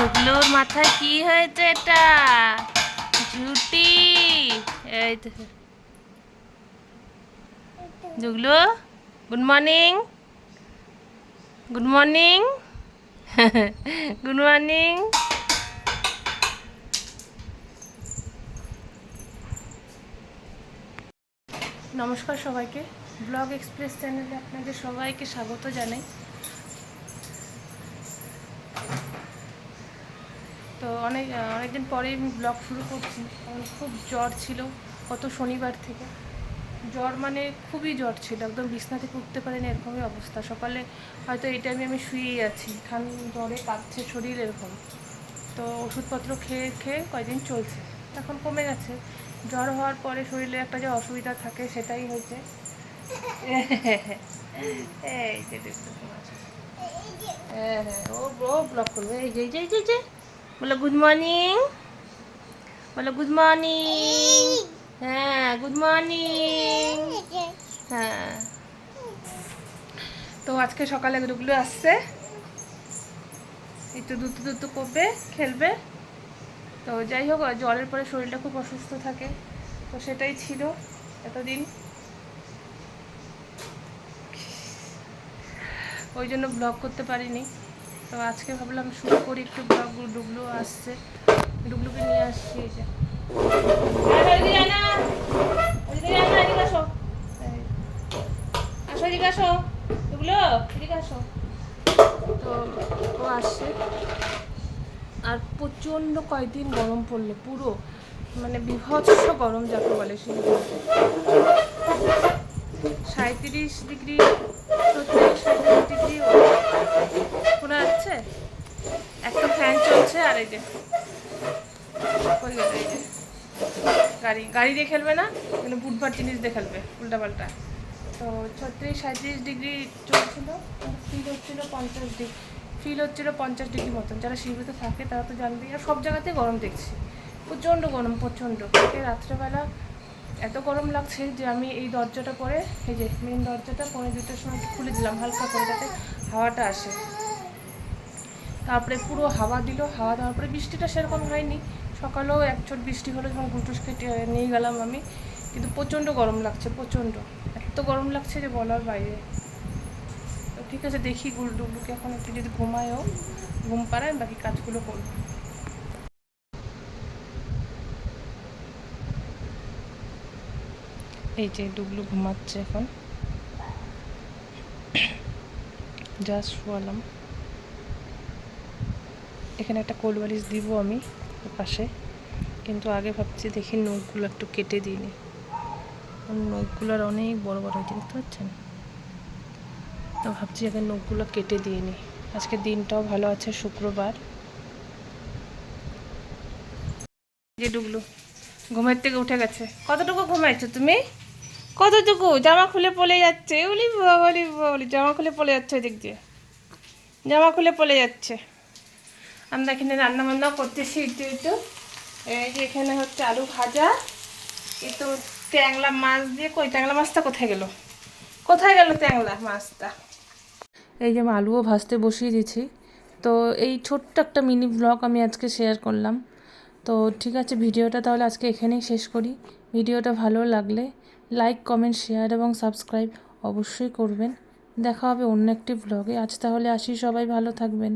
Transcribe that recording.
ঢুকলোর মাথায় কি হয়েছে? এটা ঝুটি। এই তো ঢুকলো। Good morning, good morning, good morning. নমস্কার সবাইকে, ব্লগ এক্সপ্রেস চ্যানেলে আপনাদের সবাইকে স্বাগত জানাই। তো অনেকদিন পরেই আমি ব্লগ শুরু করছি, কারণ খুব জ্বর ছিল গত শনিবার থেকে। জ্বর মানে খুবই জ্বর ছিল, একদম বিছনা থেকে উঠতে পারিনি, এরকমই অবস্থা। সকালে হয়তো এই টাইমে আমি শুয়েই আছি, খান জ্বরে কাঁপছে শরীর এরকম। তো ওষুধপত্র খেয়ে খেয়ে কয়েকদিন চলছে, এখন কমে গেছে। জ্বর হওয়ার পরে শরীরে একটা যে অসুবিধা থাকে সেটাই হয়েছে। এই যে হ্যাঁ হ্যাঁ, ও ব্লক করবে। এই যে যে যে বলো গুড মর্নিং, বলো গুড মর্নিং। হ্যাঁ গুড মর্নিং। হ্যাঁ, তো আজকে সকালে দুগুলো আসছে, একটু দুধ করবে, খেলবে। তো যাই হোক, জ্বরের পরে শরীরটা খুব অসুস্থ থাকে, তো সেটাই ছিল এতদিন। ওই জন্য ব্লগ করতে পারিনি। তো আজকে ভাবলাম শুরু করি একটু ব্লগ। ডুগলু আসছে, ডুগলুকে নিয়ে আসছি। এই যে আসো, এদিকে আসো ডুগলু, এদিকে আসো। তো ও আসছে, আর প্রচণ্ড কয়েকদিন গরম পড়লো, পুরো মানে বিভৎস গরম যাকে বলে, সেই 37 ডিগ্রি, 36-37 ডিগ্রি শোনা যাচ্ছে। একটা ফ্যান চলছে, আর এই যে এই যে গাড়ি দিয়ে খেলবে না, এগুলো বুটভার জিনিস দিয়ে খেলবে উল্টাপাল্টা। তো 36-37 ডিগ্রি চলছিল, ফিল হচ্ছিল 50 ডিগ্রি, ফিল হচ্ছিল 50 ডিগ্রি মতন। যারা শিলিগুড়িতে থাকে তারা তো জানবেই। আর সব জায়গাতে গরম দেখছি, প্রচণ্ড গরম, প্রচণ্ড। কালকে রাত্রেবেলা এত গরম লাগছে যে আমি এই দরজাটা করে, এই যে মেন দরজাটা 2:30টার সময় খুলে দিলাম হালকা করে, যাতে হাওয়াটা আসে। তারপরে পুরো হাওয়া দিল, হাওয়া দেওয়ার পরে বৃষ্টিটা সেরকম হয়নি, সকালেও এক ছোট বৃষ্টি হলো যখন গ্লুকোজ খেটে নিয়ে গেলাম আমি। কিন্তু প্রচণ্ড গরম লাগছে, প্রচণ্ড, এত গরম লাগছে যে বলার বাইরে। তো ঠিক আছে, দেখি ডুগলুকে এখন একটু যদি ঘুমায়ও, ঘুম পাড়ায়, বাকি কাজগুলো করব। এই যে ডুগলু ঘুমাচ্ছে এখন, জাস্ট শোয়ালাম। এখানে একটা কোল বালিশ দিব আমি পাশে, কিন্তু আগে ভাবছি দেখি নখগুলো একটু কেটে দিইনি, নখগুলোর অনেক বড় বড় হয়েছে, দেখতে পাচ্ছেন। তো ভাবছি আগে নখগুলো কেটে দিইনি। আজকে দিনটাও ভালো আছে, শুক্রবার। যে ডুগলু ঘুমের থেকে উঠে গেছে। কতটুকু ঘুমাইছো তুমি? কতটুকু? জামা খুলে পড়ে যাচ্ছে, বলি বলি বলি, জামা খুলে পড়ে যাচ্ছে, ওই দিক দিয়ে জামা খুলে পড়ে যাচ্ছে। আমরা এখানে রান্না বান্না করতেছি একটু একটু। এই যে এখানে হচ্ছে আলু ভাজা, একটু ট্যাংলা মাছ দিয়ে। কই ট্যাংলা মাছটা কোথায় গেল? কোথায় গেল ট্যাংলা মাছটা? এই যে আমি আলুও ভাজতে বসিয়ে দিয়েছি। তো এই ছোট্ট একটা মিনি ব্লগ আমি আজকে শেয়ার করলাম। তো ঠিক আছে, ভিডিওটা তাহলে আজকে এখানেই শেষ করি। ভিডিওটা ভালো লাগলে লাইক, কমেন্ট, শেয়ার এবং সাবস্ক্রাইব অবশ্যই করবেন। দেখা হবে অন্য একটি ব্লগে। আজ তাহলে আসি, সবাই ভালো থাকবেন।